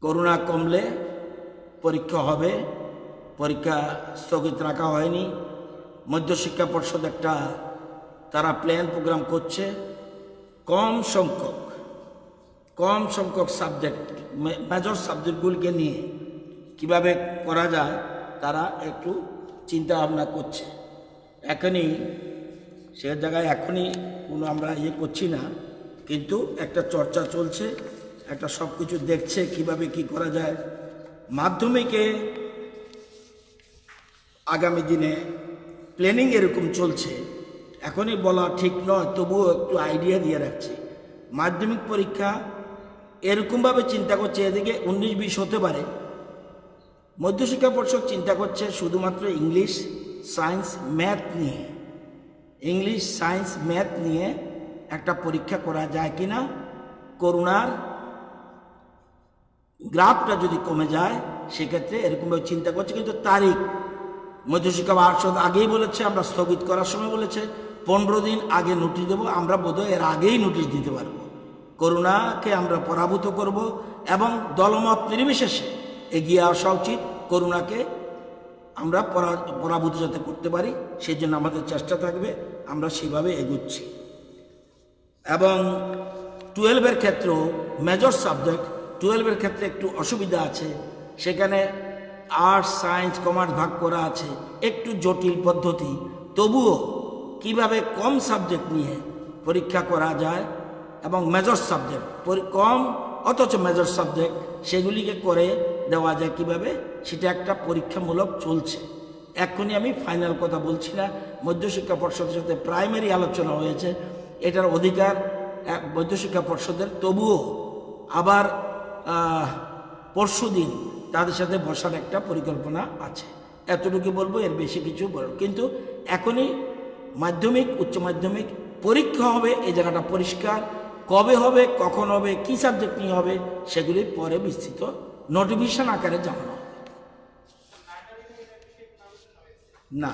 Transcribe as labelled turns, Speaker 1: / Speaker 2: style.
Speaker 1: Corona কমলে পরীক্ষা হবে, পরীক্ষা স্থগিত রাখা হয়নি। মধ্যশিক্ষা পর্ষদ একটা তারা প্ল্যান প্রোগ্রাম করছে, কম সংখ্যক সাবজেক্ট, মেজর সাবজেক্টগুলিকে নিয়ে কিভাবে করা যায় তারা একটু চিন্তা ভাবনা করছে। এখনই সে জায়গায় এখনই কোনো আমরা করছি না, কিন্তু একটা চর্চা চলছে, একটা সব কিছু দেখছে কিভাবে কি করা যায়। মাধ্যমিকে আগামী দিনে প্ল্যানিং এরকম চলছে, এখনই বলা ঠিক নয়, তবুও একটু আইডিয়া দিয়ে রাখছি। মাধ্যমিক পরীক্ষা এরকমভাবে চিন্তা করছে, এদিকে 19-20 হতে পারে। মধ্যশিক্ষা পর্ষদ চিন্তা করছে শুধুমাত্র ইংলিশ, সায়েন্স, ম্যাথ নিয়ে, ইংলিশ, সায়েন্স, ম্যাথ নিয়ে একটা পরীক্ষা করা যায় কিনা। করোনার গ্রাফটা যদি কমে যায় সেক্ষেত্রে এরকমভাবে চিন্তা করছে। কিন্তু তারিখ মধ্যশিক্ষা পর্ষদ আগেই বলেছে, আমরা স্থগিত করার সময় বলেছে 15 দিন আগে নোটিশ দেবো। আমরা বোধহয় এর আগেই নোটিশ দিতে পারবো। করোনাকে আমরা পরাভূত করব এবং দলমত নির্বিশেষে এগিয়ে আসা উচিত। করোনাকে আমরা পরাভূত যাতে করতে পারি সেই জন্য আমাদের চেষ্টা থাকবে, আমরা সেভাবে এগুচ্ছি। এবং 12-এর ক্ষেত্রেও মেজর সাবজেক্ট 12-এর ক্ষেত্রে একটু অসুবিধা আছে, সেখানে আর্টস, সায়েন্স, কমার্স ভাগ করা আছে, একটু জটিল পদ্ধতি। তবুও কিভাবে কম সাবজেক্ট নিয়ে পরীক্ষা করা যায় এবং মেজর সাবজেক্ট কম অথচ মেজর সাবজেক্ট সেগুলিকে করে দেওয়া যায় কিভাবে, সেটা একটা পরীক্ষামূলক চলছে। এক্ষুনি আমি ফাইনাল কথা বলছি না। মধ্যশিক্ষা পর্ষদের সাথে প্রাইমারি আলোচনা হয়েছে, এটার অধিকার মধ্যশিক্ষা পর্ষদের। তবুও আবার পরশুদিন তাদের সাথে বসার একটা পরিকল্পনা আছে, এতটুকু বলবো, এর বেশি কিছু বলবো। কিন্তু এখনই মাধ্যমিক, উচ্চ মাধ্যমিক পরীক্ষা হবে, এই জায়গাটা পরিষ্কার। কবে হবে, কখন হবে, কি সাবজেক্ট নিয়ে হবে, সেগুলি পরে বিস্তৃত নোটিফিকেশন আকারে জানানো হবে। না।